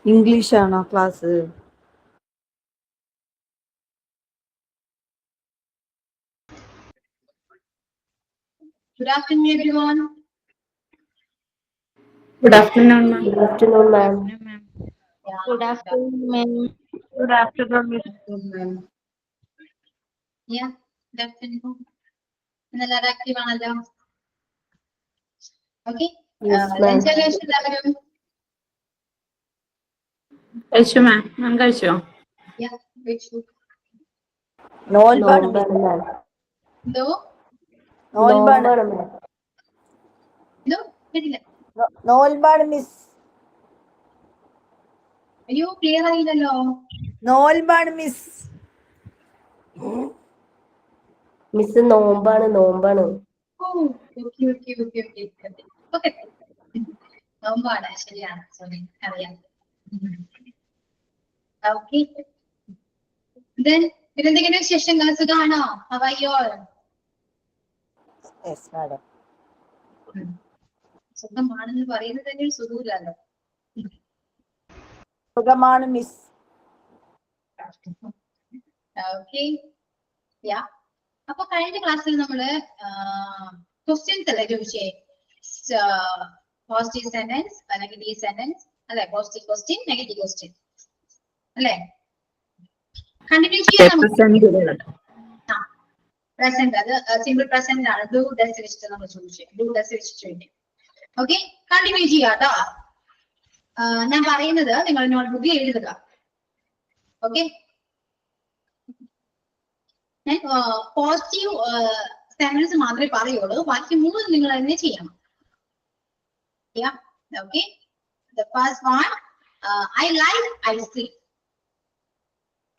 English ആണോ class? Good afternoon, everyone. Good afternoon, ma'am. Good afternoon, ma'am. Yeah, Good afternoon, ma'am. Good afternoon, Miss. Yeah, good afternoon. ഇന്നെല്ലാവരും active ആണല്ലോ. Okay, Yes, ma'am. Lunch കഴിച്ചു എല്ലാവരും? കഴിച്ചു മാം. മാം കഴിച്ചോ? Yeah, കഴിച്ചു. നോൽബാണ് നോമ്പാണ് മിസ്. ma'am. എന്തോ നോൽബാണ്. നോമ്പാണ് ma'am. എന്തോ കേട്ടില്ല. നോൽബാണ് മിസ്. അയ്യോ ക്ലിയർ ആയില്ലല്ലോ. നോൽബാണ് മിസ്. മിസ് നോമ്പാണ് നോമ്പാണ്. ഓ okay okay okay okay okay. നോമ്പാണ്, ശരിയാണ്. സോറി, അറിയാം. ഓക്കെ. Then പിന്നെന്തെങ്കിലും വിശേഷങ്ങൾ? സുഖാണോ? How are you all? Yes, madam. സുഖമാണെന്ന് പറയുന്നത് തന്നെ ഒരു സുഖമില്ലല്ലോ. സുഖമാണ് മിസ്. ഓക്കെ, യാ. അപ്പൊ കഴിഞ്ഞ ക്ലാസ്സിൽ നമ്മള് ക്വസ്റ്റ്യൻസ് അല്ലേ ചോദിച്ചേ? പോസിറ്റീവ് സെന്റൻസ്, നെഗറ്റീവ് സെന്റൻസ് അല്ലെ? പോസിറ്റീവ് ക്വസ്റ്റ്യൻ, നെഗറ്റീവ് ക്വസ്റ്റ്യൻ അല്ലെ? കണ്ടിന്യൂ ചെയ്യാം നമുക്ക്. പ്രസന്റ്, അത് സിമ്പിൾ പ്രസന്റ് ആണ്. ഡു ഡസ് വെച്ചിട്ട് നമ്മൾ ചോദിച്ചത്. ഡു ഡസ് വെച്ചിട്ട് ചോദിക്കും. ഓക്കെ, കണ്ടിന്യൂ ചെയ്യാട്ടോ. ഞാൻ പറയുന്നത് നിങ്ങൾ നോട്ട്ബുക്കിൽ എഴുതുക. ഓക്കെ, പോസിറ്റീവ് സെന്റൻസ് മാത്രമേ പറയുള്ളൂ, ബാക്കി മൂന്ന് നിങ്ങൾ തന്നെ ചെയ്യണം. Okay, the first one, I like ice cream.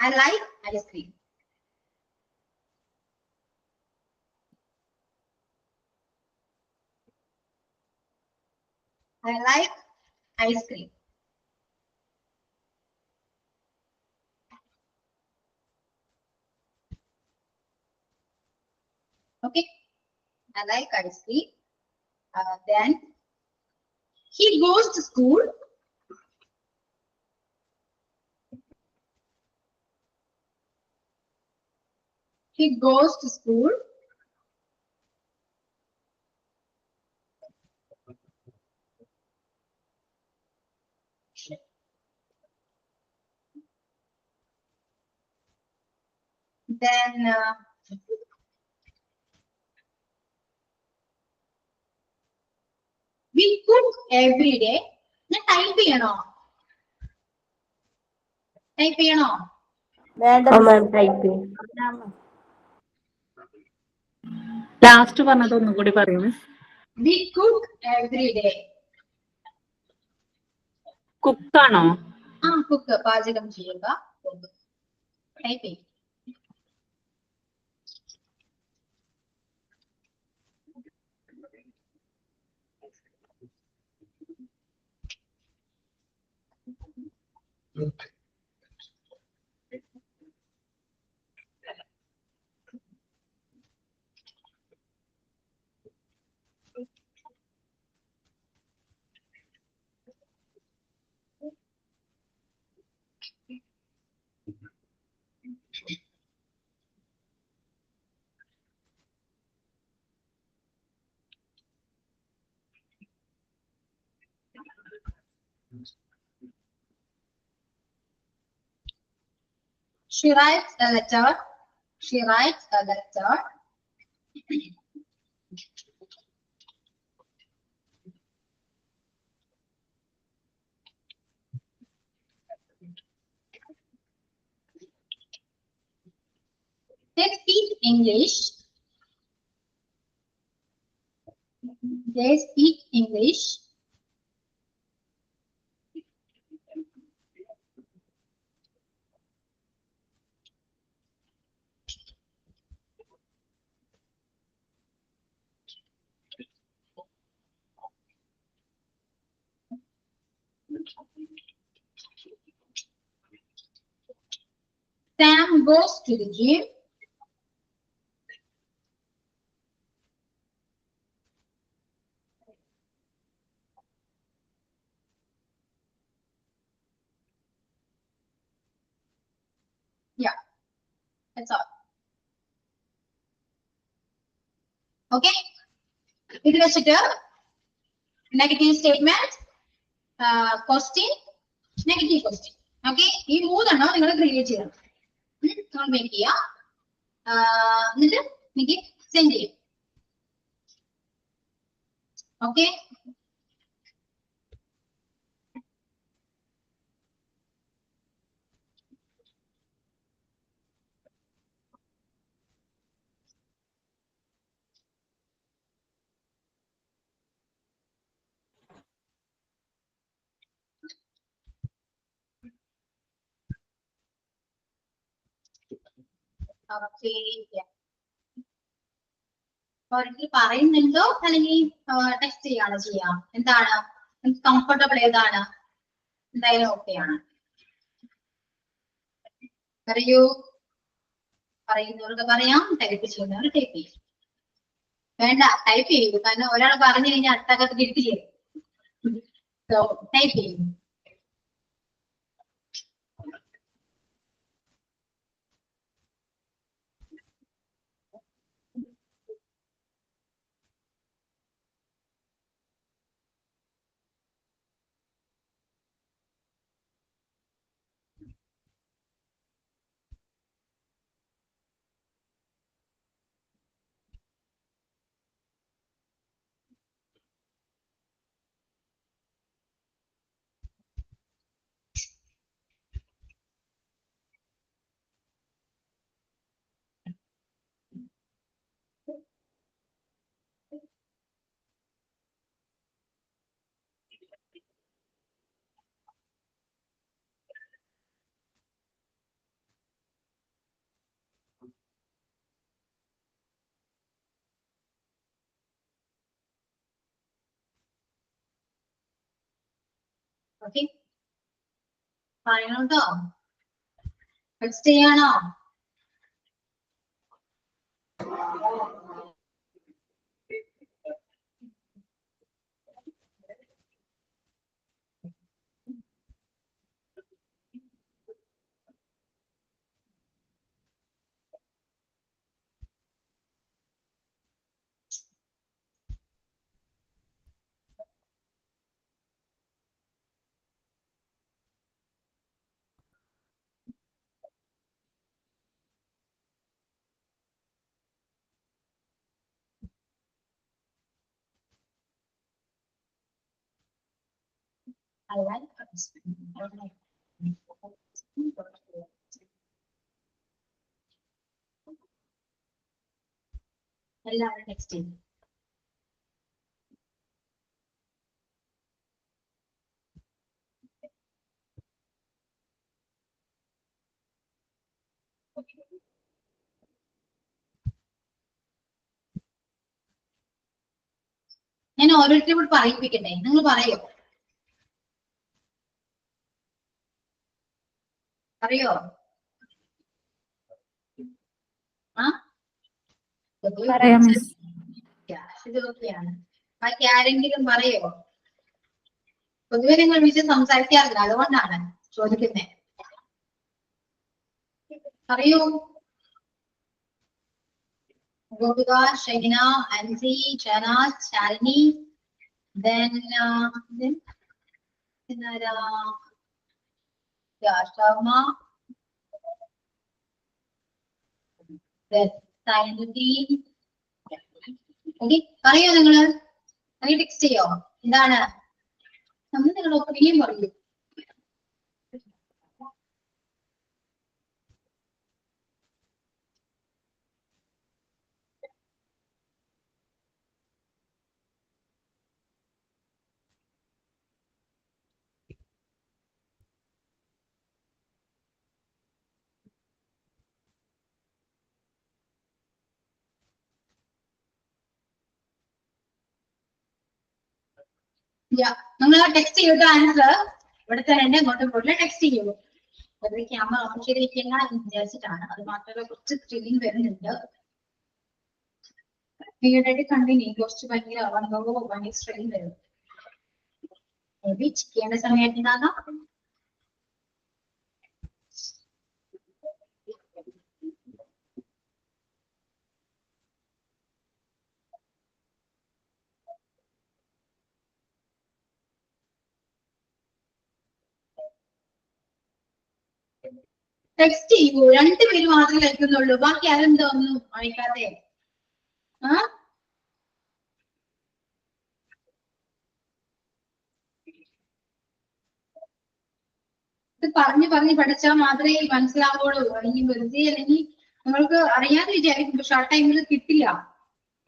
I like ice cream. I like ice cream. Okay, I like ice cream. Then he goes to school. He goes to school. Then we cook every day. ഞാൻ type ചെയ്യണോ? Type ചെയ്യണോ? വേണ്ട ma'am, type. Last പറഞ്ഞത് ഒന്നും കൂടി പറയൂ miss. We cook every day. കുക്കാണോ? Cook, പാചകം ചെയ്യുക. ടൈപ്പ് ചെയ്യും. She writes a letter. She writes a letter. They speak English. They speak English. Sam goes to the gym. That's all. Okay. ഇത് വെച്ചിട്ട് negative statement, question, negative question. Okay, ഈ മൂന്നെണ്ണം നിങ്ങൾ create ചെയ്യണം. നിങ്ങൾ മേക്ക് ചെയ്യാം, എന്നിട്ട് എനിക്ക് സെൻഡ് ചെയ്യും. ഓക്കെ, ഓരോരുത്തർ പറയുന്നുണ്ടോ അല്ലെങ്കിൽ ടെക്സ്റ്റ് ചെയ്യാണ് ചെയ്യാം? എന്താണ് കംഫർട്ടബിൾ? ഏതാണ്? എന്തായാലും ഓക്കെയാണ്. പറയൂ. പറയുന്നവർക്ക് പറയാം, ടൈപ്പ് ചെയ്യുന്നവർ ടൈപ്പ് ചെയ്യും. വേണ്ട, ടൈപ്പ് ചെയ്യൂ. കാരണം ഒരാൾ പറഞ്ഞു കഴിഞ്ഞാൽ അടുത്തകത്ത് തിരിച്ചു ചെയ്യും. ടൈപ്പ് ചെയ്യും. ഓക്കെ, പറയണം കേട്ടോ. ടെക്സ്റ്റ് ചെയ്യാണോ? I like എല്ലാവരും ടെക്സ്റ്റ് ചെയ്യും. ഞാൻ ഓരോരുത്തരും കൂടി പറയിപ്പിക്കട്ടെ? നിങ്ങൾ പറയോ? പറയോ? ആ, പറയാം മിസ്. ഇത് ഓക്കെയാണ്. ബാക്കി ആരെങ്കിലും പറയോ? പൊതുവെ നിങ്ങൾ വിളിച്ച് സംസാരിക്കാറില്ല, അതുകൊണ്ടാണ് ചോദിക്കുന്നത്. പറയൂ. Gopika, Shaina, Ansi, Shanas, Shalini, then Shama, then Sainudin. Okay, പറയോ നിങ്ങള്? അങ്ങനെ ടെക്സ്റ്റ് ചെയ്യോ? എന്താണ് നമ്മൾ നിങ്ങളുടെ ഒപ്പീനിയൻ പറയൂ. നിങ്ങൾ ടെക്സ്റ്റ് ചെയ്തിട്ട് ആൻസർ ഇവിടെ തന്നെ അങ്ങോട്ടും ഇങ്ങോട്ടും ടെക്സ്റ്റ് ചെയ്യൂ. വെറുതെ ക്യാമറ ഓൺ ചെയ്തിരിക്കുന്ന എന്ന് വിചാരിച്ചിട്ടാണ്. അത് മാത്രമല്ല കുറച്ച് ത്രില്ലിംഗ് വരുന്നുണ്ട്. ഈയിടെ കണ്ടിന്യൂ കുറച്ച് ഭയങ്കര അനുഭവവും ഭയങ്കര സ്ട്രെയിൻ വരും. മേ ബി ചെക്ക് ചെയ്യേണ്ട സമയത്തിനാകാം. ടെക്സ്റ്റ് ചെയ്യൂ. 2 പേര് മാത്രമേ അയക്കുന്നുള്ളൂ. ബാക്കി ആരെന്താ ഒന്നും അയക്കാതെ? ആ ഇത് പറഞ്ഞ് പഠിച്ചാൽ മാത്രമേ മനസ്സിലാവുള്ളൂ. അല്ലെങ്കിൽ വെറുതെ അല്ലെങ്കിൽ നമ്മൾക്ക് അറിയാതെ വിചാരിക്കും ഷോർട്ട് ടൈമിൽ കിട്ടില്ല.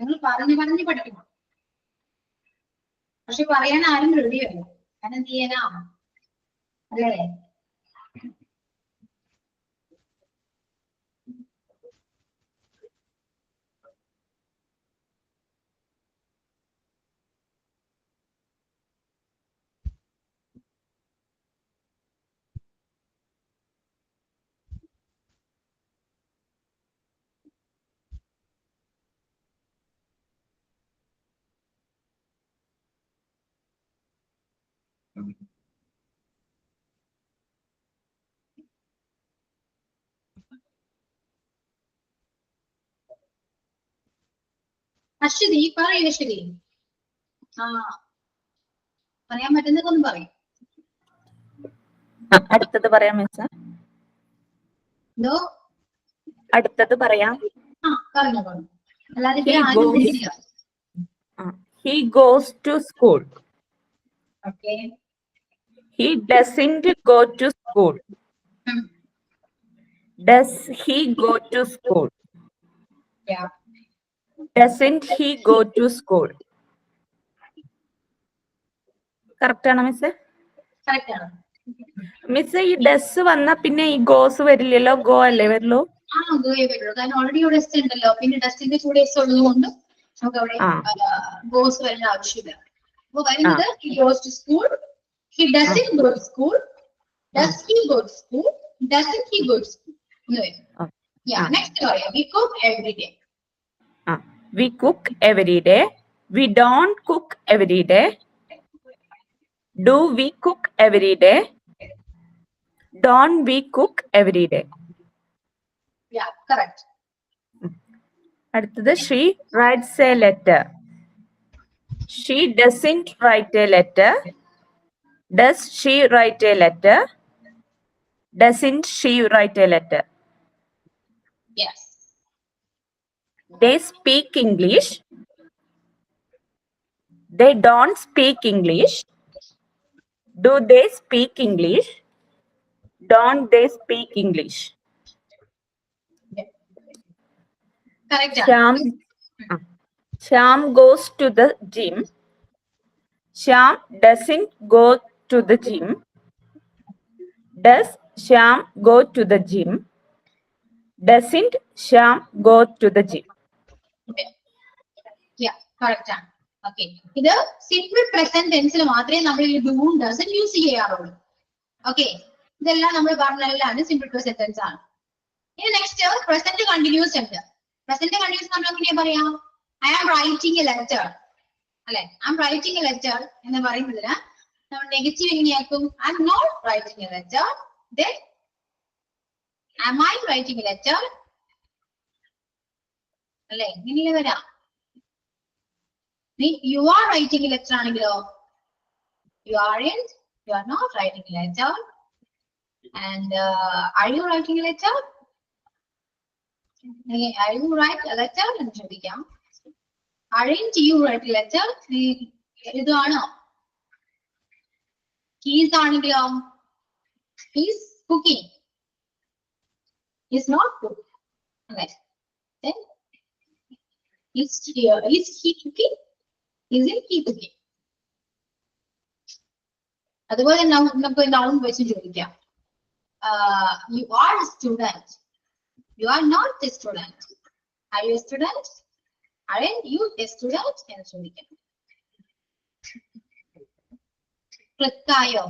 നിങ്ങൾ പറഞ്ഞ് പഠിക്കണം. പക്ഷെ പറയാൻ ആരും റെഡിയല്ല. ഞാൻ എന്ത് ചെയ്യാനാ? അല്ലേ? അശ്വതി പറയൂ. അശ്വതി ആ പറയാൻ പറ്റുന്നതൊക്കെ ഒന്ന് പറയും. അടുത്തത് പറയാം മിസ്. എന്തോ അടുത്തത് പറയാം. പറഞ്ഞു അല്ലാതെ ഇവിടെ ആരും വിളിക്കില്ല. He goes to school. Okay. He doesn't go to school. Does he go to school? Yeah. Doesn't he go to school? Correct ആണോ മിസ്? കറക്റ്റ് ആണ്. മിസ് ഈ ഡസ് വന്നാ പിന്നെ ഈ ഗോസ് വരില്ലല്ലോ, ഗോ അല്ലേ വരുള്ളൂ? ഗോയെ വരുള്ളൂ. കാരണം ഓൾറെഡി ഇവിടെ ഡസ്റ്റ് ഉണ്ടല്ലോ. പിന്നെ ഡസ്റ്റിന്റെ 2 days ഉള്ളതുകൊണ്ട് നമുക്ക് അവിടെ ഗോസ് വരേണ്ട ആവശ്യമില്ല. അപ്പൊ വരുന്നത് he goes to school, he doesn't go to school, does he go to school, doesn't he go to school എന്ന് വരും. Yeah, next പറയാം. We cook every day. We cook every day. We don't cook every day. Do we cook every day? Don't we cook every day? Yeah, correct. അടുത്തത് she writes a letter. She doesn't write a letter. Does she write a letter? Doesn't she write a letter? Yes. They speak English. They don't speak English. Do they speak English? Don't they speak English? Yeah. Correct. Shyam goes to the gym. Shyam doesn't go to the gym. Does Shyam go to the gym? Doesn't Shyam go to the gym? Yeah, correct ആണ്. Okay. ഇത് simple present ടെൻസിൽ മാത്രമേ നമ്മൾ ഈ do and does use ചെയ്യാറുള്ളൂ. Okay. ഇതെല്ലാം നമ്മൾ പറഞ്ഞെല്ലാം സിമ്പിൾ പ്രസന്റ് ടെൻസ് ആണ്. ഇനി നെക്സ്റ്റ് പ്രസന്റ് കണ്ടിന്യൂസ് ഉണ്ട്. പ്രസന്റ് കണ്ടിന്യൂസ് നമ്മൾ എങ്ങനെയാ പറയാം? I am writing a letter അല്ലെ? I am writing a letter എന്ന് പറയുന്നതിന് നമ്മൾ നെഗറ്റീവ് എങ്ങനെയാക്കും? I am not writing a letter. Then am I writing a letter? അല്ലെ? ഇങ്ങനെ വരാം. You are writing a letter ആണെങ്കിലോ you aren't, you are not writing a letter. And are you writing a letter? Are you write a letter എന്ന് ചോദിക്കാം. Aren't you write a letter? ഇതാണോ? He's ആണെങ്കിലോ he's cooking. He's not cooking. Right. Then is he cooking? Isn't he cooking? അതുപോലെ നമുക്ക് noun വെച്ച് ചോദിക്കാം. You are a student. You are not a student. Are you a student? Aren't you a student? എന്ന് ചോദിക്കാം. ക്ലിക്കായോ?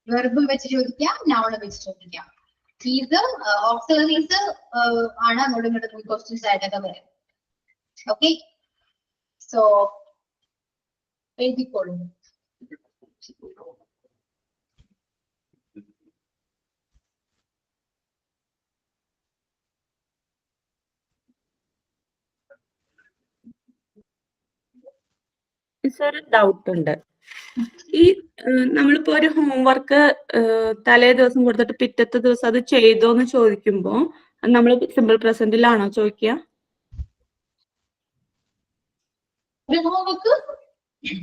Verb വെച്ച് ചോദിക്കാം, noun വെച്ച് ചോദിക്കാം. ഇത് ഓക്സിലറീസ് ആണ് അങ്ങോട്ടും ഇങ്ങോട്ടും ക്വസ്റ്റ്യൻസ് ആയിട്ടൊക്കെ വരും. ഓക്കെ. സോ എഴുതിക്കോളൂ. ഒരു ഡൗട്ട് ഉണ്ട്. ഈ നമ്മളിപ്പോ ഒരു ഹോംവർക്ക് തലേ ദിവസം കൊടുത്തിട്ട് പിറ്റത്തെ ദിവസം അത് ചെയ്തോന്ന് ചോദിക്കുമ്പോ നമ്മൾ സിമ്പിൾ പ്രസന്റിലാണോ ചോദിക്കുക? ഒരു ഹോംവർക്ക്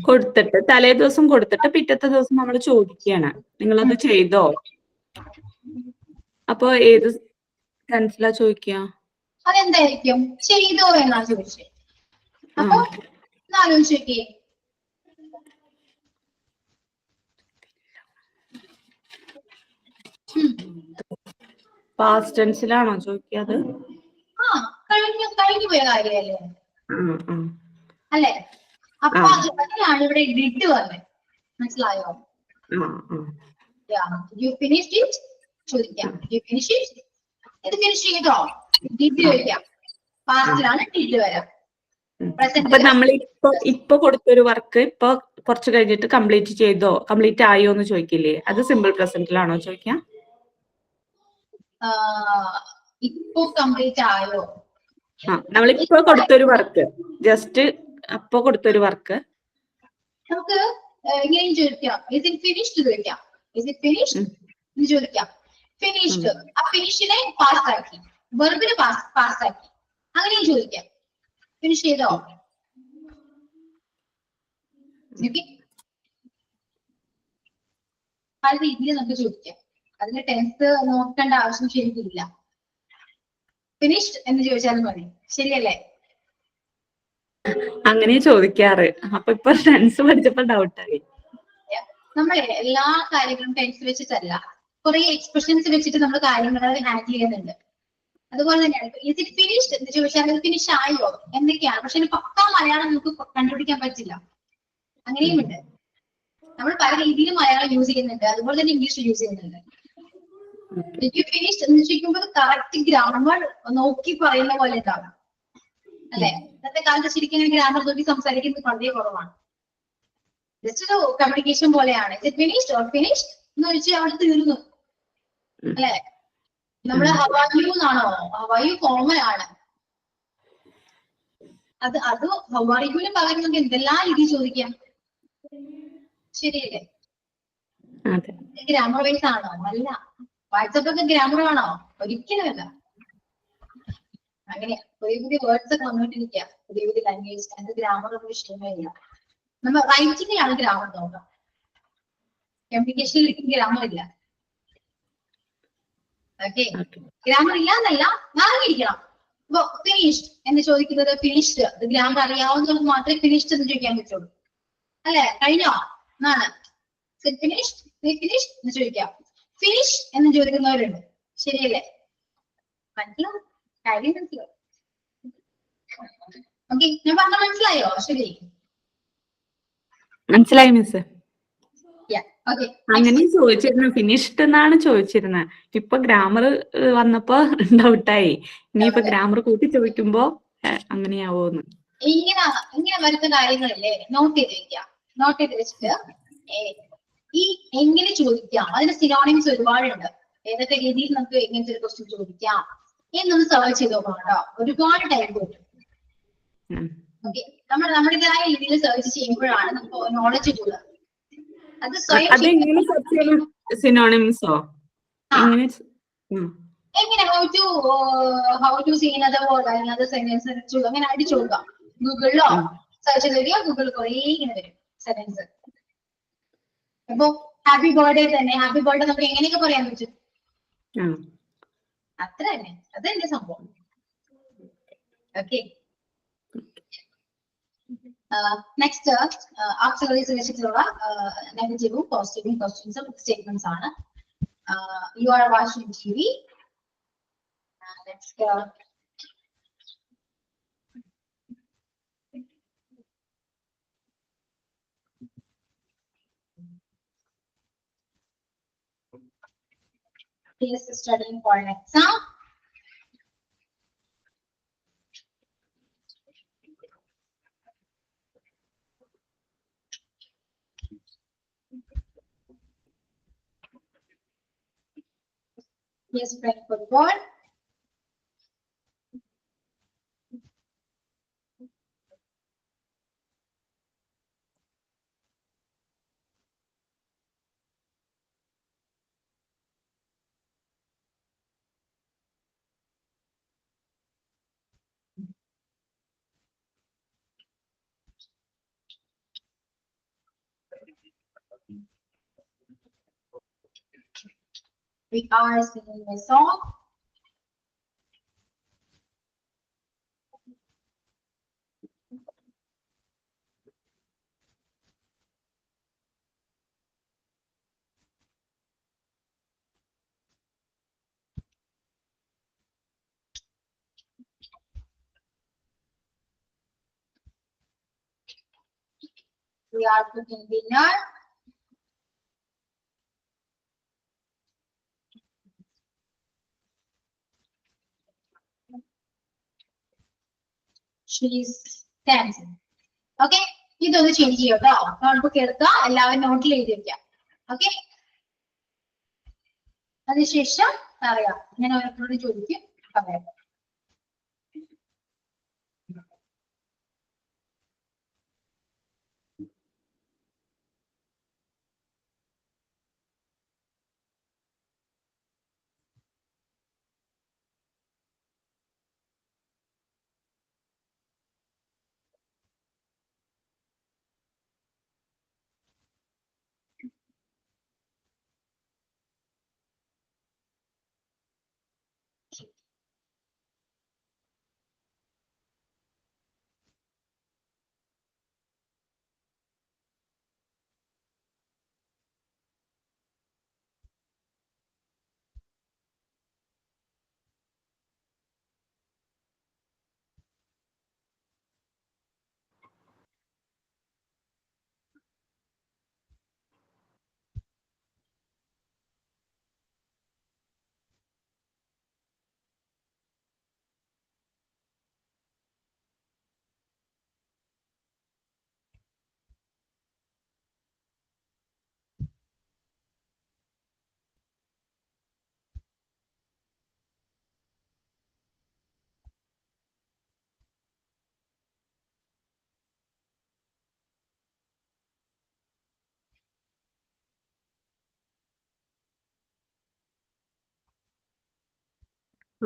കൊടുത്തിട്ട് തലേ ദിവസം കൊടുത്തിട്ട് പിറ്റത്തെ ദിവസം നമ്മൾ ചോദിക്കുകയാണ് നിങ്ങളത് ചെയ്തോ? അപ്പൊ ഏത് ടെൻസിലാ ചോദിക്കുക? അതെന്തായിരിക്കും? ചെയ്തോ എന്നാ ചോദിച്ചത്. അപ്പൊ ആലോചിച്ച് നോക്കിയേ. പാസ്റ്റ് ടെൻസിലാണോ ചോദിക്കാത്? കഴിഞ്ഞു പോയ കാര്യമല്ലേ അല്ലെ? അപ്പൊ അതിനാണ് ഇവിടെ ഡിഡ് വന്നത്. മനസ്സിലായോ? യു ഫിനിഷ്ഡ് ഇറ്റ് ചോദിക്കാം. യു ഫിനിഷ് ഇറ്റ്, ഇത് ഫിനിഷ് ചെയ്തോ? ഡിഡ് ചോദിക്കാം. പാസ്റ്റിലാണ് ഡിഡ് വരാം. അപ്പൊ നമ്മൾ ഇപ്പൊ കൊടുത്തൊരു വർക്ക് ഇപ്പൊ കുറച്ച് കഴിഞ്ഞിട്ട് കംപ്ലീറ്റ് ചെയ്തോ, കംപ്ലീറ്റ് ആയോ എന്ന് ചോദിക്കില്ലേ? അത് സിമ്പിൾ പ്രസന്റിലാണോ ചോദിക്കാം? ഇപ്പൊ കംപ്ലീറ്റ് ആയോ? നമ്മളിപ്പോ കൊടുത്തൊരു വർക്ക്, ജസ്റ്റ് അപ്പൊ കൊടുത്തൊരു വർക്ക് നമുക്ക് ഇങ്ങനെയും ചോദിക്കാം. ഇസ് ഇറ്റ് ഫിനിഷ്ഡ് ചോദിക്കാം. ഇസ് ഇറ്റ് ഫിനിഷ്ഡ് എന്ന് ചോദിക്കാം. ഫിനിഷ്ഡ്, ആ ഫിനിഷിനെ പാസ് ആക്കി, വെർബിന് പാസ് ആക്കി, അങ്ങനെയും ചോദിക്കാം. ഫിനിഷ് ചെയ്തോ? പല രീതിയിൽ നമുക്ക് ചോദിക്കാം. അതിന്റെ ടെൻസ് നോക്കേണ്ട ആവശ്യം ശരിക്കില്ല. ഫിനിഷ്ഡ് എന്ന് ചോദിച്ചാലും മതി. ശരിയല്ലേ? അങ്ങനെ ചോദിക്കാറ്. അപ്പൊ ഇപ്പൊ ടെൻസ് പഠിച്ചപ്പോ ഡൗട്ടായി. നമ്മളെ എല്ലാ കാര്യങ്ങളും ടെൻസ് വെച്ചിട്ടല്ല, കുറെ എക്സ്പ്രഷൻസ് വെച്ചിട്ട് നമ്മൾ കാര്യങ്ങൾ ഹാൻഡിൽ ചെയ്യുന്നുണ്ട്. അതുപോലെ തന്നെയാണ് ഇസ് ഇറ്റ് ഫിനിഷ്ഡ് എന്ന് ചോദിച്ചാൽ അത് ഫിനിഷ് ആയോ എന്തൊക്കെയാണ്. പക്ഷെ പക്കാ മലയാളം നമുക്ക് കണ്ടുപിടിക്കാൻ പറ്റില്ല. അങ്ങനെയും ഉണ്ട്. നമ്മൾ പല രീതിയിലും മലയാളം യൂസ് ചെയ്യുന്നുണ്ട്, അതുപോലെ തന്നെ ഇംഗ്ലീഷ് യൂസ് ചെയ്യുന്നുണ്ട്. ഫിനിഷ്ഡ് എന്ന് ചോദിക്കുമ്പോൾ കറക്റ്റ് ഗ്രാമർ നോക്കി പറയുന്ന പോലെ ഉണ്ടാവും അല്ലെ? ഇന്നത്തെ കാലത്ത് ശരിക്കും ഗ്രാമർ നോക്കി സംസാരിക്കുന്നത് വളരെ കുറവാണ്. ജസ്റ്റ് ഒരു കമ്മ്യൂണിക്കേഷൻ പോലെയാണ്. Is it finished or finished എന്ന് വെച്ചാൽ അവിടെ തീർന്നു അല്ലെ? നമ്മള് ഹവായു എന്നാണോ? ഹവായു കോമൺ ആണ്. അത് ഹവായുവിന് പകരം നമുക്ക് എന്തെല്ലാം രീതി ചോദിക്കാം. ശരിയല്ലേ? ഗ്രാമർ വൈസ് ആണോ? അല്ല. വാട്സപ്പ് ഒക്കെ ഗ്രാമർ ആണോ? ഒരിക്കലുമല്ല. അങ്ങനെയാ പുതിയ പുതിയ വേർഡ്സ് ഒക്കെ വന്നിട്ടിരിക്കുക, പുതിയ പുതിയ ലാംഗ്വേജ്. അതിന്റെ ഗ്രാമർ ഒന്നും ഇഷ്ടമേ ഇല്ല. നമ്മൾ റൈറ്റിംഗിലാണ് ഗ്രാമർ നോക്കാം. കമ്മ്യൂണിക്കേഷനിൽ ഗ്രാമർ ഇല്ല. ഓക്കെ, ഗ്രാമർ ഇല്ല എന്നല്ല, അറിഞ്ഞിരിക്കണം. ഇപ്പൊ ഫിനിഷ്ഡ് എന്ന് ചോദിക്കുന്നത് ഫിനിഷ്ഡ്, അത് ഗ്രാമർ അറിയാവുന്നവർക്ക് മാത്രമേ ഫിനിഷ്ഡ് എന്ന് ചോദിക്കാൻ പറ്റുള്ളൂ അല്ലെ? കഴിഞ്ഞോ എന്നാണ്. ഫിനിഷ്ഡ് എന്ന് ചോദിക്കാം. ഫിനിഷ് എന്ന് ചോദിക്കുന്നവരുണ്ട്. ശരിയല്ലേ? മനസ്സിലാവും, കാര്യം മനസ്സിലാവും. ഓക്കെ, ഞാൻ പറഞ്ഞ മനസ്സിലായോ? ശരി, മനസ്സിലായി മിസ്. ഓക്കെ, അങ്ങനെ ചോദിച്ചിരുന്നു. ഫിനിഷ്ഡ് എന്നാണ് ചോദിച്ചിരുന്നത്. ഇപ്പൊ ഗ്രാമർ വന്നപ്പോ ഡൗട്ടായി. ഇനിയിപ്പൊ ഗ്രാമർ കൂട്ടി ചോദിക്കുമ്പോ അങ്ങനെയാവോന്ന്. ഇങ്ങനെ വരുന്ന കാര്യങ്ങളില്ലേ നോട്ട് ചെയ്ത് വെക്കാം. നോട്ട് ചെയ്ത് വെച്ചിട്ട് ഈ എങ്ങനെ ചോദിക്കാം, അതിന് സിനോണിംസ് ഒരുപാടുണ്ട്. ഏതൊക്കെ രീതിയിൽ നമുക്ക് എങ്ങനത്തെ ഒരു ക്വസ്റ്റ്യൻ ചോദിക്കാം എന്നൊന്ന് സെർച്ച് ചെയ്ത് നോക്കണം കേട്ടോ. ഒരുപാട് ടൈം കിട്ടും. ഓക്കെ, നമ്മുടേതായ രീതിയിൽ സെർച്ച് ചെയ്യുമ്പോഴാണ് നമുക്ക് നോളജ് കൂടുക. അത് സ്വയം സിനോണിംസോ എങ്ങനെ ഹൗ ടു ചെയ്യുന്നത് പോലെ അതിനകത്ത് സെന്റൻസ് അങ്ങനെ അടിച്ചു കൊടുക്കാം. ഗൂഗിളിലോ സെർച്ച് ചെയ്ത് ഗൂഗിളിൽ കുറെ ഇങ്ങനെ വരും സെന്റൻസ്. അപ്പൊ ഹാപ്പി ബർത്ത്ഡേ തന്നെ, ഹാപ്പി ബർത്ത്ഡേ നമുക്ക് എങ്ങനെയൊക്കെ പറയാൻ പറ്റും? അത്ര തന്നെ, അതെന്റെ സംഭവം. ഓക്കെ, നെക്സ്റ്റ് ആക്സിലറീസ് വെച്ചിട്ടുള്ള നെഗറ്റീവും പോസിറ്റീവും ക്വസ്റ്റ്യൻസും സ്റ്റേറ്റ്മെന്റ്സ് ആണ്. You are watching TV. Next, he is studying for an exam. He is playing football. We are singing a song. We are cooking dinner. She is dancing. Okay? ഇതൊന്ന് change ചെയ്യോ കേട്ടോ. Notebook എടുക്കുക, എല്ലാവരും നോട്ടിൽ എഴുതി വെക്കാം. Okay? അതിനുശേഷം പറയാം. ഞാൻ ഓരോരുത്തരോട് ചോദിക്കും, പറയാം.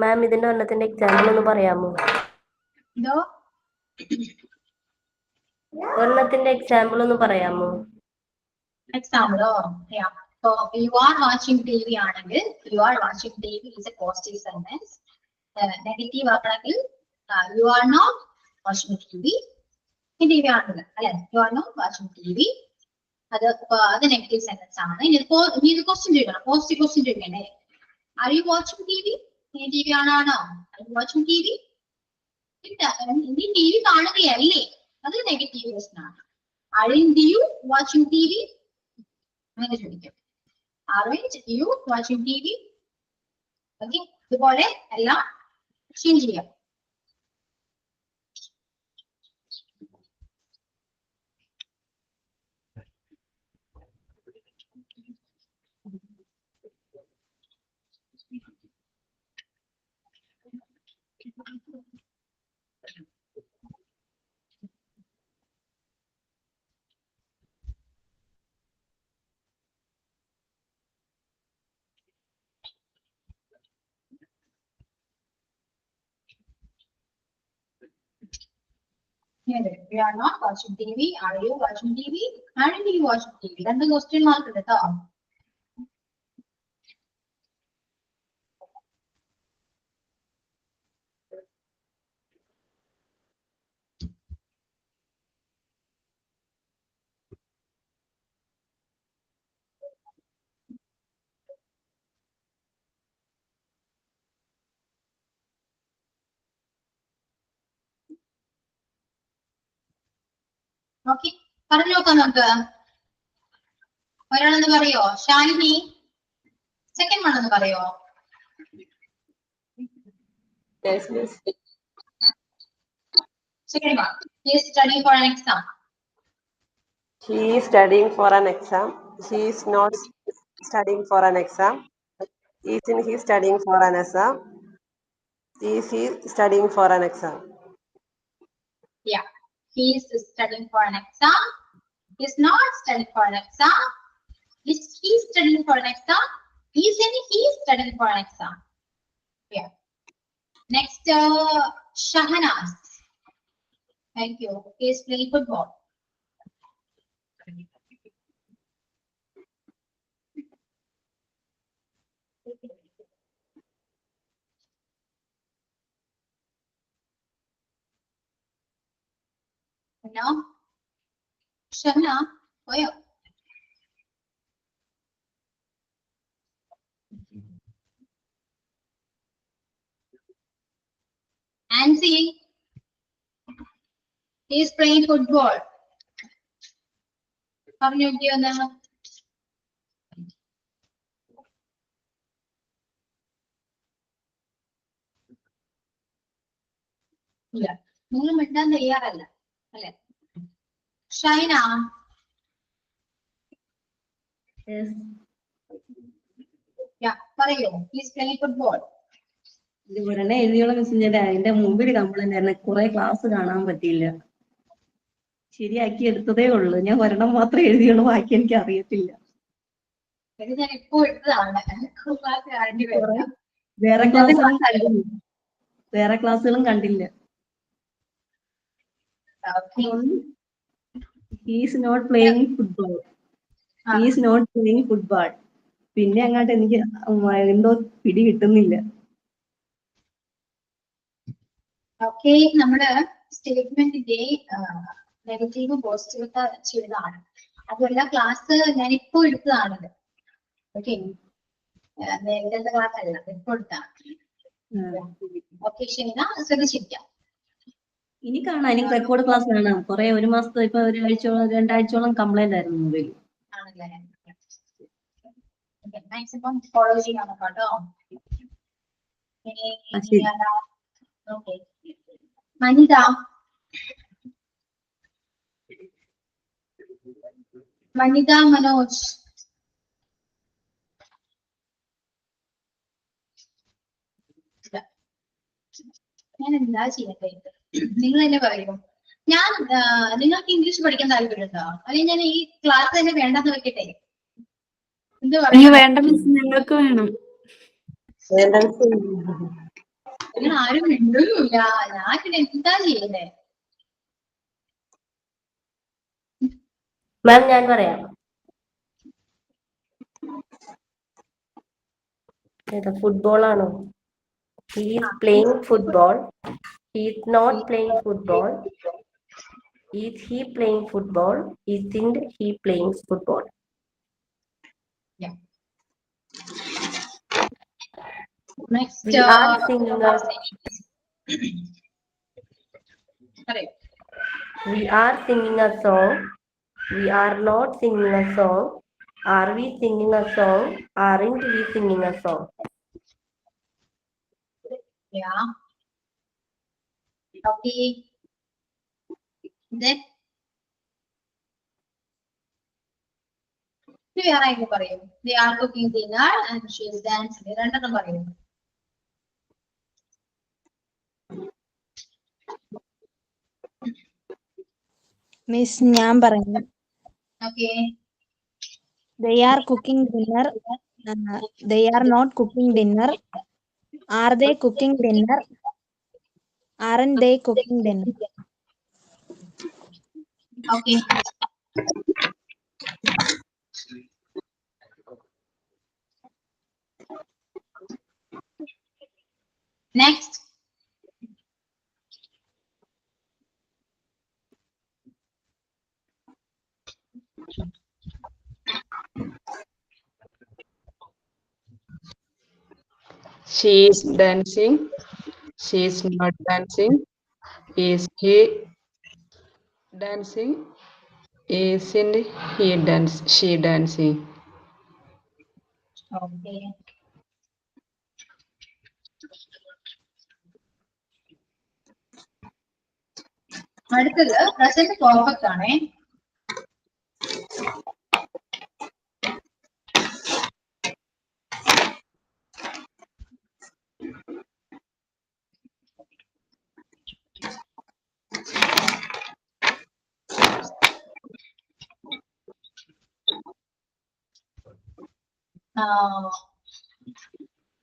മാം ഇതിന്റെ ഒരെണ്ണത്തിന്റെ എക്സാമ്പിൾ ഒന്ന് പറയാമോ? എന്തോ? ഒരെണ്ണത്തിന്റെ എക്സാമ്പിൾ ഒന്ന് പറയാമോ? Example, yeah. So you are watching TV ആണെങ്കിൽ you are watching TV is a positive sentence. Negative ആണെങ്കിൽ you are not watching TV. TV ആണെങ്കിൽ അല്ലെ, you are not watching TV. അത് നെഗറ്റീവ് സെന്റൻസ് ആണ്. ഇനി ഇത് ക്വസ്റ്റ്യൻ ചോദിക്കണം, പോസിറ്റീവ് ക്വസ്റ്റ്യൻ ചോദിക്കണ്ടേ? Are you watching TV? നീ TV കാണാണോ? Are you watching TV? നീ TV കാണുകയല്ലേ? അത് നെഗറ്റീവ് ക്വസ്റ്റ്യൻ ആണ്. Aren't you watching TV? അങ്ങനെ ചോദിക്കും. Aren't you watching TV? Okay, ഇതുപോലെ എല്ലാം ചേഞ്ച് ചെയ്യാം. We are not watching TV. Are you watching TV? Aren't you watching TV? രണ്ട് ക്വസ്റ്റ്യൻ മാർക്ക് ഉണ്ട് കേട്ടോ. ഓക്കെ, പറഞ്ഞു നോക്കാം നമുക്ക്. ഒരാളെന്ന് പറയോ? ശാലിനി സെക്കൻഡ് വൺ എന്ന് പറയോ? Second one. He is studying for an exam. He is studying for an exam. He is not studying for an exam. Isn't he studying for an exam? Is he studying for an exam? Yeah. He is studying for an exam. He is not studying for an exam. Is he studying for an exam? Isn't he studying for an exam? Yeah. Next, Shahanaz. Thank you. He is playing football. Shamna പോയോ? Ancy is playing football. പറഞ്ഞു നോക്കിയോ ഒന്ന്? ഇല്ല, നിങ്ങൾ മിണ്ടാൻ തയ്യാറല്ല അല്ലെ? ഷൈന പറയോ? Is playing football. ഇത് ഒരെണ്ണം എഴുതിയോളം മിസ്സിന്റെ അതിന്റെ മുമ്പിൽ കംപ്ലൈന്റ് ആയിരുന്നു, കുറെ ക്ലാസ് കാണാൻ പറ്റിയില്ല. ശരിയാക്കി എടുത്തതേ ഉള്ളൂ, ഞാൻ ഒരെണ്ണം മാത്രമേ എഴുതിയുള്ളൂ, ബാക്കി എനിക്ക് അറിയത്തില്ല. ഇത് ഞാൻ ഇപ്പൊ എടുത്തതാണ്. വേറെ ക്ലാസ്സുകളും കണ്ടില്ല, വേറെ ക്ലാസ്സുകളും കണ്ടില്ല. He's not playing football, he's not playing football. പിന്നെ അങ്ങോട്ട് എനിക്ക് എന്തോ പിടി കിട്ടുന്നില്ല. ഓക്കെ, നമ്മള് സ്റ്റേറ്റ്മെന്റിന്റെ നെഗറ്റീവ് പോസിറ്റീവ് ഒക്കെ ചെയ്തതാണ്. അതുമല്ല ക്ലാസ് ഞാൻ ഇപ്പൊ എടുത്തതാണത്. ഓക്കെ, നേരത്തെ ക്ലാസ് അല്ല, ഇപ്പൊ എടുത്താണ്. ഓക്കെ ഷീന, ശ്രദ്ധിച്ചിരിക്കാം. ഇനി കാണാം, ഇനി റെക്കോർഡ് ക്ലാസ് കാണാം. കുറെ ഒരു മാസത്തെ ഇപ്പൊ ഒരാഴ്ചയോളം 2 ആഴ്ചയോളം കംപ്ലൈന്റ് ആയിരുന്നു മൊബൈൽ. ആണല്ലേ? മാക്സിമം ഫോളോ ചെയ്യാൻ കേട്ടോ. ഓക്കെ, മനിത മനോജ്. ഞാൻ എന്താ ചെയ്യട്ടെ? നിങ്ങൾ തന്നെ പറയൂ. ഞാൻ നിങ്ങൾക്ക് ഇംഗ്ലീഷ് പഠിക്കാൻ താല്പര്യമുണ്ടോ? അല്ലെങ്കിൽ ഞാൻ ഈ ക്ലാസ് തന്നെ വേണ്ടെന്ന് വെക്കട്ടെ? എന്ത് വേണ്ട മിസ്, ഞങ്ങൾക്ക് വേണം. നിങ്ങൾ ആരും മിണ്ടൂല്ല. ഞാൻ പിന്നെ എന്താ ചെയ്യുന്നേ? മാം ഞാൻ പറയാം. ഫുട്ബോൾ ആണോ? He is playing football. He is not playing football. Is he playing football? Isn't he playing football? Yeah. Next, We are singing a We are singing a song. We are not singing a song. Are we singing a song? Aren't we singing a song? Yeah. Okay. Then വേറെ പറയും. They are cooking dinner and she is dancing. രണ്ടെണ്ണം പറയും. Miss ഞാൻ പറയാം. Okay. They are cooking dinner. They are not cooking dinner. Are they cooking dinner? Aren't they cooking dinner? Okay. Next. She is dancing. She is not dancing. Is he dancing? Isn't he she dancing? Okay. അടുത്തത് present perfect ആണേ.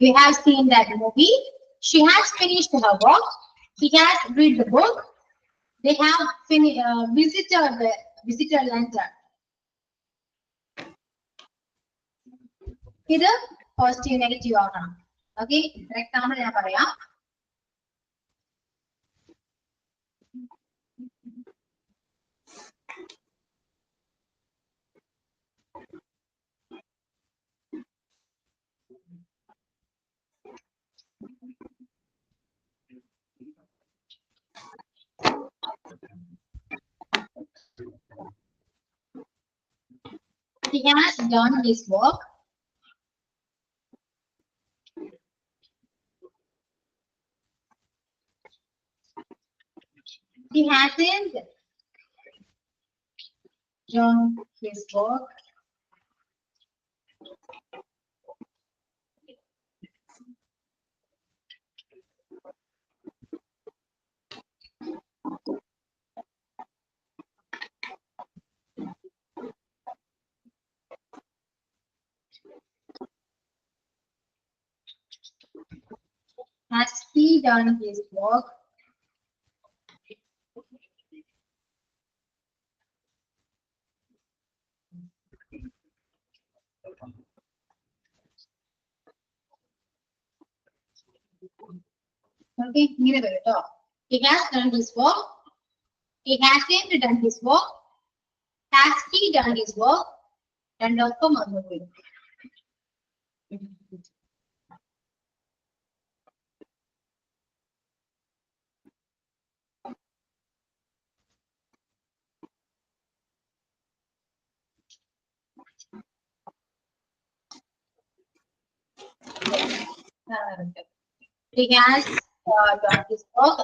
We have seen that movie. She has finished her work. He has read the book. They have visited London. ഇത് positive negative ആക്കണം. Okay, example ഞാൻ പറയാം. has done his work. He hasn't done his work. Has he done his work? Okay, ഇങ്ങനെ വരും ട്ടോ. He has done his work. He hasn't done his work. Has he done his work? രണ്ടൊപ്പം വന്നു പോയി. He has done his work.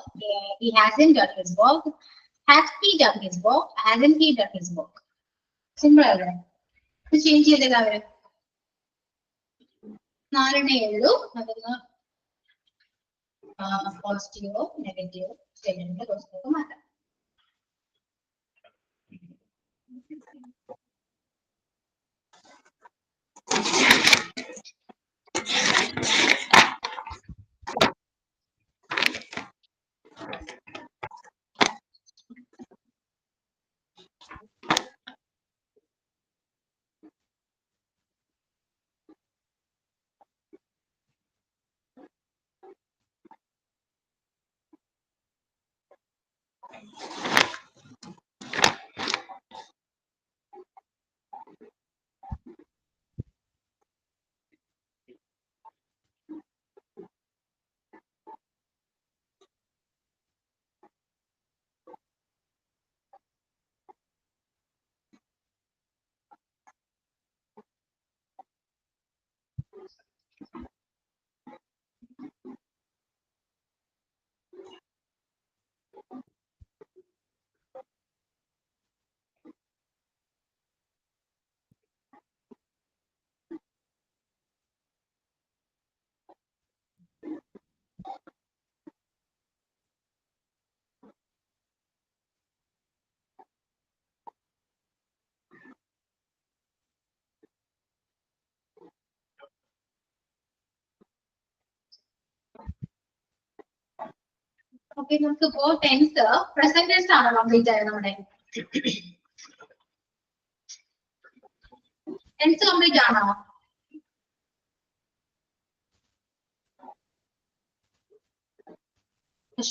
He hasn't done his work. Has he done his work? Hasn't he done his work? Simple അല്ലേ? ഇത് change ചെയ്തേക്കാം അവര്. 4 എഴുതൂ. അതൊന്ന് പോസിറ്റീവോ നെഗറ്റീവോ statement ക്വസ്റ്റ്യനൊക്കെ മാറ്റാം. Okay, നമുക്ക് ഇപ്പോ ടെൻസ് പ്രസന്റ് ടെൻസ് ആണ് കംപ്ലീറ്റ് ആയത്. നമ്മുടെ ടെൻസ് കംപ്ലീറ്റ് ആണോ?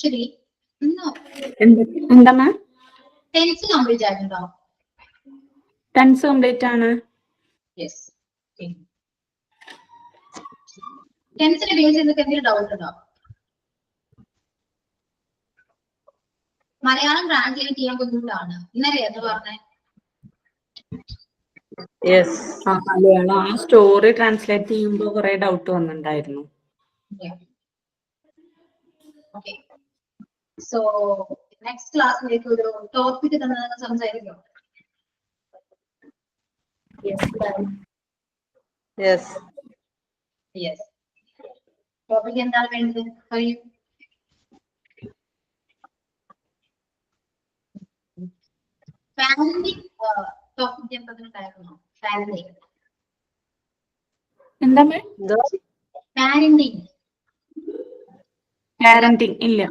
ശരി, എന്താ മാം? ടെൻസ് കംപ്ലീറ്റ് ആയിട്ടുണ്ടോ? ടെൻസ് കംപ്ലീറ്റ് ആണ്. യെസ്. ടെൻസിനെ ബേസ് ചെയ്തിട്ട് എന്തെങ്കിലും ഡൗട്ട് ഉണ്ടോ? മലയാളം ട്രാൻസ്ലേറ്റ് ചെയ്യാൻ ബുദ്ധിമുട്ടാണ്. ഇന്നലെ എന്ന് പറഞ്ഞേ. യെസ്. മലയാളം ആ സ്റ്റോറി ട്രാൻസ്ലേറ്റ് ചെയ്യുമ്പോൾ കുറെ ഡൗട്ട് വന്നിട്ടുണ്ടായിരുന്നു. ഓക്കെ, സോ നെക്സ്റ്റ് ക്ലാസ്സിലേക്ക് ഒരു ടോപ്പിക് തന്നെ സംസാരിക്കും. യെസ്. യെസ്, ടോപ്പിക് എന്താണ് വേണ്ടത്? പറയൂ. പാരന്റിങ് ടോപ്പിക് എന്തെങ്കിലും പാരന്റിങ്. എന്താ മാം? പാരന്റിങ്. പാരന്റിങ് ഇല്ല.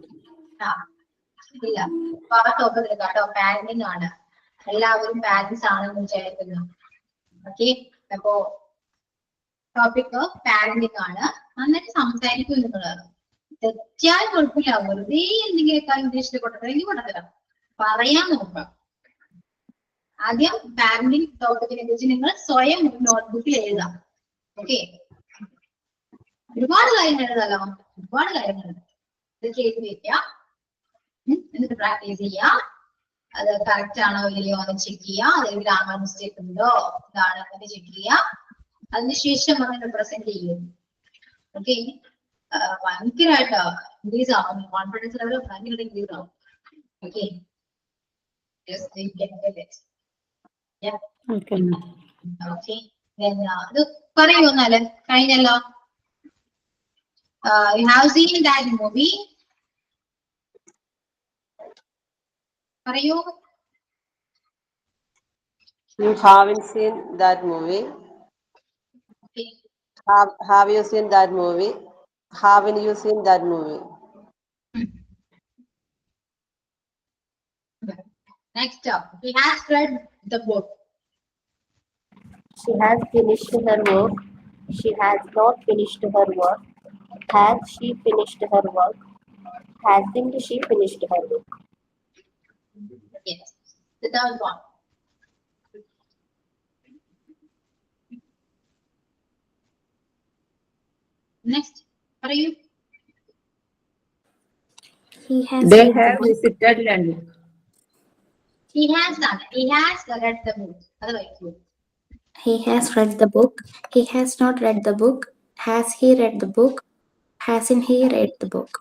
ഇല്ല, അപ്പൊ ആ ടോപ്പിക് കേട്ടോ, പാരന്റിങ് ആണ്. എല്ലാവരും പാരന്റ്സ് ആണെന്ന് വിചാരിക്കുന്നു. ഓക്കെ, അപ്പോ ടോപ്പിക് പാരന്റിങ് ആണ്. നന്നായിട്ട് സംസാരിക്കും നിങ്ങൾ. തെറ്റാൽ കുഴപ്പമില്ല, വെറുതെ എന്തെങ്കിലുമൊക്കെ ഇംഗ്ലീഷിൽ കൊണ്ടുവരാമെങ്കിൽ കൊണ്ടുവരാം, പറയാൻ നോക്കാം. ആദ്യം പാരന്റിങ് ടോപ്പിക്കിനെ കുറിച്ച് നിങ്ങൾ സ്വയം നോട്ട്ബുക്കിൽ എഴുതാം. ഓക്കെ, ഒരുപാട് കാര്യങ്ങൾ എഴുതാലോ, ഒരുപാട് കാര്യങ്ങൾ. ഇത് ചെയ്ത് വെക്കുക, എന്നിട്ട് പ്രാക്ടീസ് ചെയ്യാം. അത് കറക്റ്റ് ആണോ ഇല്ലയോ എന്ന് ചെക്ക് ചെയ്യുക. അതിൽ ഗ്രാമർ മിസ്റ്റേക്ക് ഉണ്ടോ ഇതാണ് അങ്ങനെ ചെക്ക് ചെയ്യുക. അതിനുശേഷം അങ്ങനെ പ്രസന്റ് ചെയ്യും. ഓക്കെ, ഭയങ്കരമായിട്ട് ഇൻക്രീസ് ആവും, കോൺഫിഡൻസ് ലെവൽ ഭയങ്കരമായിട്ട് ഇൻക്രീസ് ആവും. Okay, Okay, ma'am. ഓക്കെ, ഇത് പറയൂ എന്നാല് കഴിഞ്ഞല്ലോ. You have seen that movie. പറയൂ. You haven't seen that movie. Okay. Have you seen that movie? Haven't you seen that movie? Next up, he has read the book. She has finished her work. She has not finished her work. Has she finished her work? Hasn't she finished her work? Yes, the third one. Next, പറയൂ. He has They read the have book. visited London. He has done it. He has read the book. അത് വായിക്കൂ. He has read the book. He has not read the book. Has he read the book? Hasn't he read the book?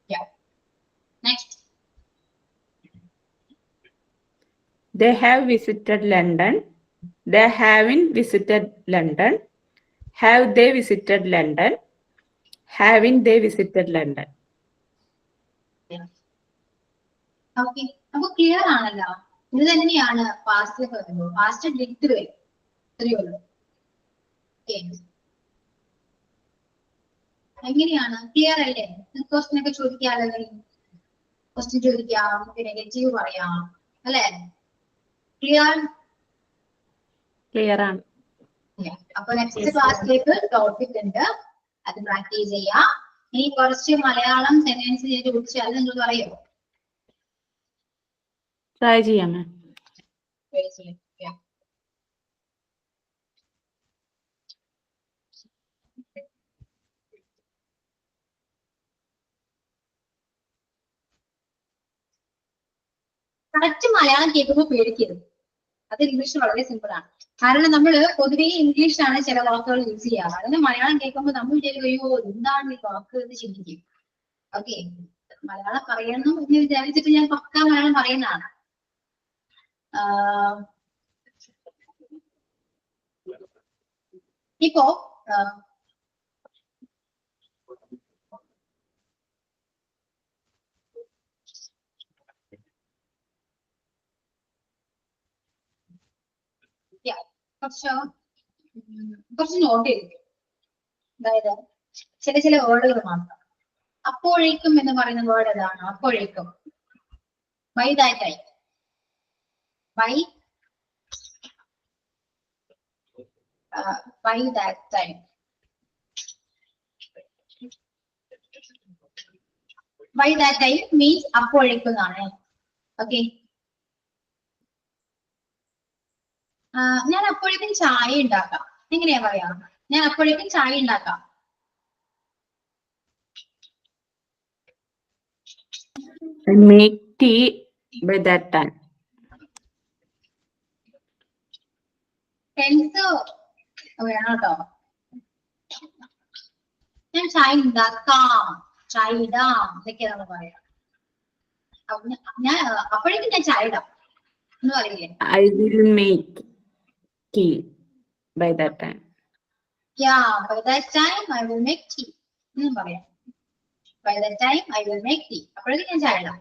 Yeah. Next. They have visited London. They haven't visited London. Have they visited London? Haven't they visited London? Okay, അപ്പൊ clear ആണല്ലോ. ഇത് തന്നെയാണ് past വരുന്നത്. Past did വരും, ഇത്രയേ ഉള്ളൂ. എങ്ങനെയാണ്, clear അല്ലേ? ക്വസ്റ്റ്യൻ ഒക്കെ ചോദിക്കാമല്ലോ. ക്വസ്റ്റ്യൻ ചോദിക്കാം, നെഗറ്റീവ് പറയാം, അല്ലേ? ക്ലിയർ? Clear ആണ്. അപ്പൊ നെക്സ്റ്റ് ക്ലാസ്സിലേക്ക് ടോപ്പിക് ഉണ്ട്, അത് പ്രാക്ടീസ് ചെയ്യാം. ഇനി കുറച്ച് മലയാളം സെന്റൻസ് ചോദിച്ചാൽ അത് നിങ്ങൾ പറയോ? Try ചെയ്യാം ma'am. കറക്റ്റ് മലയാളം കേൾക്കുമ്പോൾ പേടിക്കരുത്. അത് ഇംഗ്ലീഷ് വളരെ സിമ്പിൾ ആണ്. കാരണം നമ്മൾ പൊതുവേ ഇംഗ്ലീഷാണ് ചില വാക്കുകൾ യൂസ് ചെയ്യാറ്. അതിന് മലയാളം കേൾക്കുമ്പോൾ നമ്മൾ വിചാരിക്കും അയ്യോ എന്താണ് ഈ വാക്ക് എന്ന് ചിന്തിക്കും. ഓക്കെ, മലയാളം പറയണം എന്ന് വിചാരിച്ചിട്ട് ഞാൻ പക്കാ മലയാളം പറയുന്നതാണ്. ഇപ്പോ കുറച്ച് നോട്ട് ചെയ്തു. അതായത് ചില വേർഡുകൾ മാത്രം. അപ്പോഴേക്കും എന്ന് പറയുന്ന വേർഡ് ഏതാണ്? അപ്പോഴേക്കും. By that time. By that time. By that time means അപ്പോഴേക്കും എന്നാണ്. ഓക്കെ, ഞാൻ അപ്പോഴേക്കും ചായ ഉണ്ടാക്കാം. എങ്ങനെയാ പറയാ? ഞാൻ അപ്പോഴേക്കും ചായ ഉണ്ടാക്കാം. I make tea by that time. Tense വേണം കേട്ടോ. ഞാൻ ചായ ഉണ്ടാക്കാം, ചായ ഇടാം എന്നൊക്കെയാണ് പറയാ. ഞാൻ അപ്പോഴേക്കും ഞാൻ ചായ ഇടാം എന്ന് പറയില്ലേ? I will make tea by that time. Yeah, by that time I will make tea എന്നും പറയാം. By that time I will make tea. അപ്പോഴേക്കും ഞാൻ ചായ ഇടാം.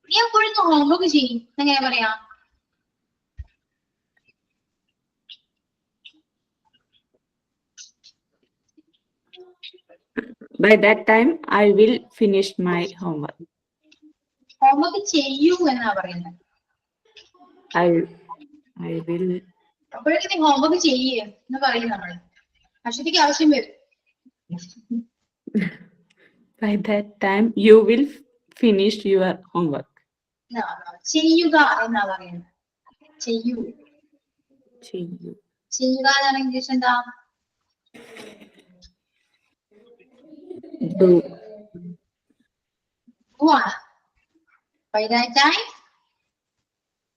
നീ അപ്പോഴേക്കും ഹോംവർക്ക് ചെയ്യും എങ്ങനെ പറയാം? By that time I will finish my homework. Homework ചെയ്യൂ എന്നാ പറയുന്നത്. I will. അപ്പോഴേക്കും നീ ഹോംവർക്ക് ചെയ്യേ എന്ന് പറയും നമ്മള്. അശ്വതിക്ക് ആവശ്യം വരും. By that time you will finish your homework. ചെയ്യുക എന്നാ പറയുന്നത്. ചെയ്യൂ. ചെയ്യുക എന്നാണ് ഇംഗ്ലീഷ് എന്താ? Do. ആണ്. By that time,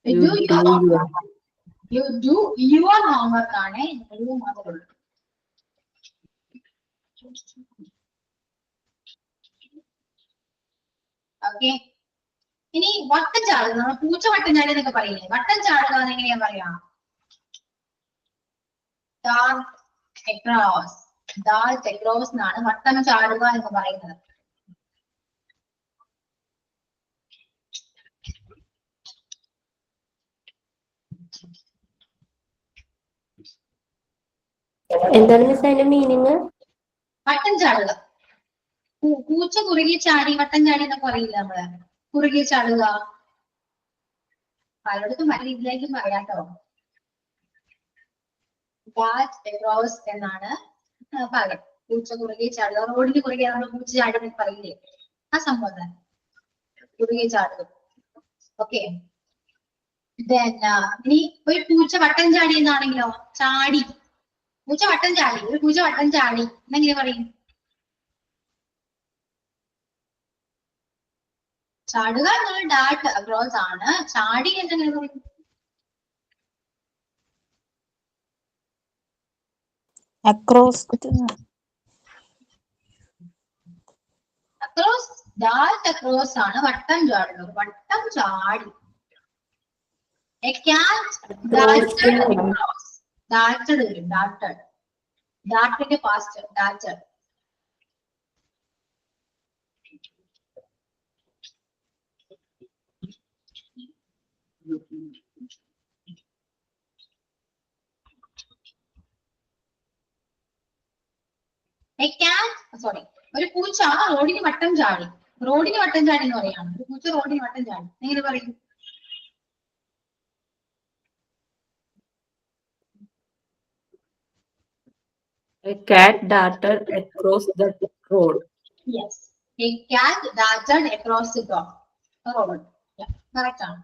You do your. you do your homework ആണ് ഒരു മാത്രമേ ഉള്ളൂ. ഓക്കെ. ഇനി വട്ടം ചാടുക, നമ്മൾ പൂച്ച വട്ടം ചാടുക എന്നൊക്കെ പറയില്ലേ, വട്ടം ചാടുക എന്ന് എങ്ങനെയാ പറയാ? dart across എന്നാണ് വട്ടം ചാടുക എന്ന് പറയുന്നത്. എന്താണ് മിസ് അതിന്റെ മീനിങ്? വട്ടം ചാടുക. പൂച്ച കുറുകെ ചാടി വട്ടം ചാടി എന്നൊക്കെ പറയില്ല നമ്മള്, കുറുകെ ചാടുക. പലയിടത്തും പല രീതിയിലേക്കും പറയാട്ടോ. dart across എന്നാണ് പറയുക. പൂച്ച കുറുകെ ചാടുക, റോഡിന് കുറുകെ നമ്മൾ പൂച്ച ചാടി എന്നൊക്കെ പറയില്ലേ, ആ സംഭവം തന്നെ കുറുകെ ചാടുക. ഓക്കെ. ഇനി ഒരു പൂച്ച വട്ടം ചാടി എന്നാണെങ്കിലോ, ചാടി, പൂച്ച വട്ടം ചാടി, ഒരു പൂച്ച വട്ടം ചാടി എന്നെങ്ങനെ പറയും? ചാടുക എന്നുള്ള ഡാർട്ട് അക്രോസ് ആണ്, ചാടി എന്നെങ്ങനെ പറയും? അക്രോസ് അക്രോസ്, ഡാർട്ട് അക്രോസ് ആണ് വട്ടം ചാടുന്നത്, വട്ടം ചാടി. A cat darted across. Darted വരും, darted. Darted past, darted. A cat, sorry, ഒരു പൂച്ച റോഡിന് വട്ടം ചാടി, റോഡിന് വട്ടം ചാടി എന്ന് പറയാണ്. ഒരു പൂച്ച റോഡിന് വട്ടം ചാടി എങ്ങനെ പറയും? A cat darted across the road. Yes. A cat darted across the road. Yeah, correct ആണ്.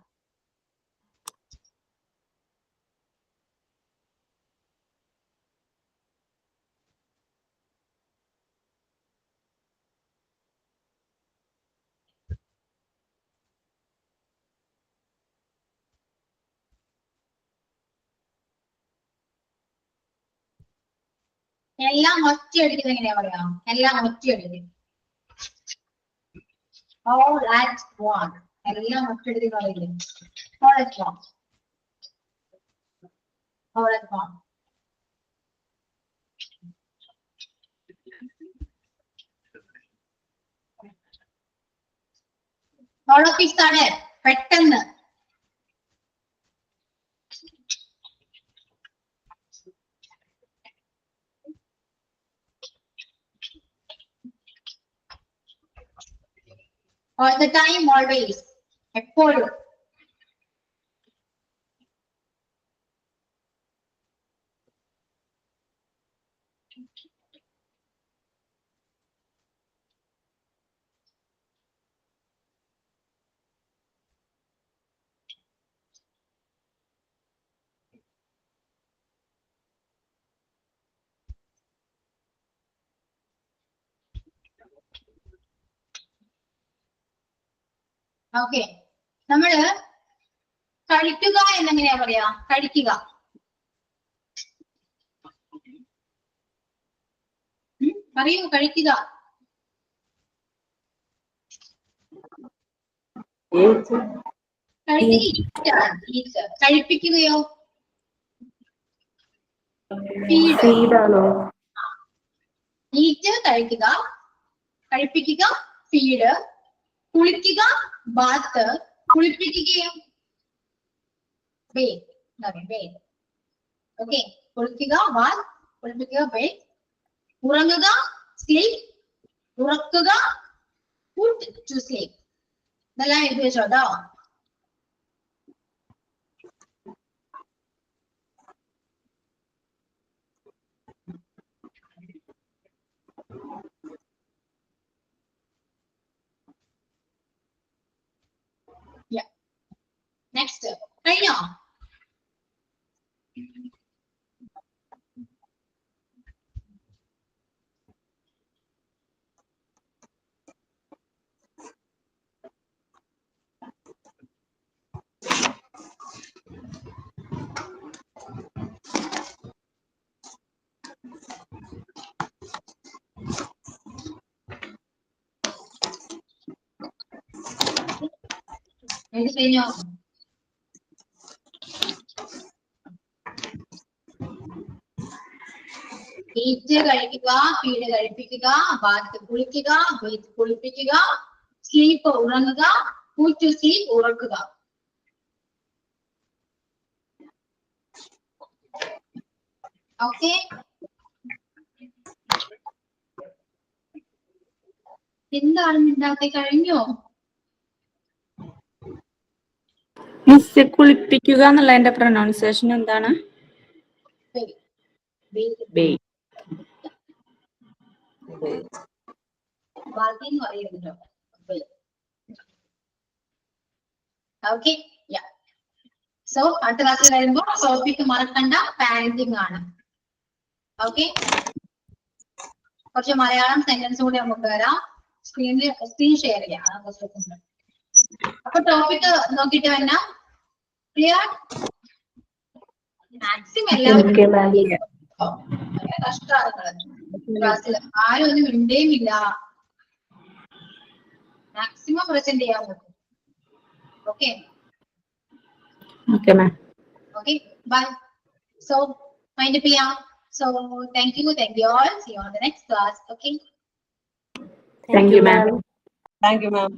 എല്ലാം ഒറ്റയടിക്കുന്നത് എങ്ങനെയാ പറയാ? എല്ലാം ഒറ്റയടിക്ക്. All at once. എല്ലാം ഒറ്റയടിക്ക് പറയില്ലേ? All at once. All at once. All of a sudden, പെട്ടെന്ന്. All the time, always. എപ്പോഴും. ഓക്കെ. നമ്മള് കഴിക്കുക എന്നെങ്ങനെയാ പറയാ? കഴിക്കുക. പറയൂ, കഴിക്കുക. കഴിപ്പിക്കുകയോ? ഫീഡ് ആണോ? ഈറ്റ് കഴിക്കുക, കഴിപ്പിക്കുക ഫീഡ്, കുളിക്കുക ബാത്ത്, കുളിപ്പിക്കുകയോ bathe. ഓക്കെ. കുളിക്കുക ബാത്ത്, കുളിപ്പിക്കുക bathe, ഉറങ്ങുക സ്ലീപ്, ഉറക്കുക put to sleep. ഇതെല്ലാം എഴുതി വെച്ചോട്ടോ. നെക്സ്റ്റ് കഴിഞ്ഞോ? എഴുതി കഴിഞ്ഞോ? ഈറ്റ് കഴിക്കുക, ഫീഡ് കഴിപ്പിക്കുക, ബാത്ത് കുളിക്കുക, ബ്രീത്ത് കുളിപ്പിക്കുക, സ്ലീപ്പ് ഉറങ്ങുക, പുട്ട് ടു സ്ലീപ്പ് ഉറക്കുക. ഓക്കെ, എന്താണ് ഉണ്ടാക്കി കഴിഞ്ഞോ? മിസ് കുളിപ്പിക്കുക എന്നുള്ളതിന്റെ പ്രൊനൗൺസിയേഷൻ എന്താണ്? ബേത്ത്. ബാത്തെന്ന് പറയുന്നുണ്ടോ? ഓക്കെ, സോ അടുത്ത ക്ലാസ്സിൽ വരുമ്പോ ടോപ്പിക് മറക്കണ്ട, പാരന്റിങ് ആണ്. ഓക്കെ, കുറച്ച് മലയാളം സെന്റൻസ് കൂടി നമുക്ക് വരാം. സ്ക്രീൻ ഷെയർ ചെയ്യാം. അപ്പൊ ടോപ്പിക് നോക്കിട്ട് വന്ന ക്ലിയർ? മാക്സിമം എല്ലാവരും കഷ്ടമാണ് ക്ലാസ്സിൽ, ആരും ഒന്നും മിണ്ടേമില്ല. മാക്സിമം പ്രസന്റ് ചെയ്യാൻ പറ്റും. Okay, Okay, ma'am. okay, bye. So mind up ചെയ്യാം. So thank you all. See you on the next class. Okay. Thank you, ma'am. Thank you, ma'am.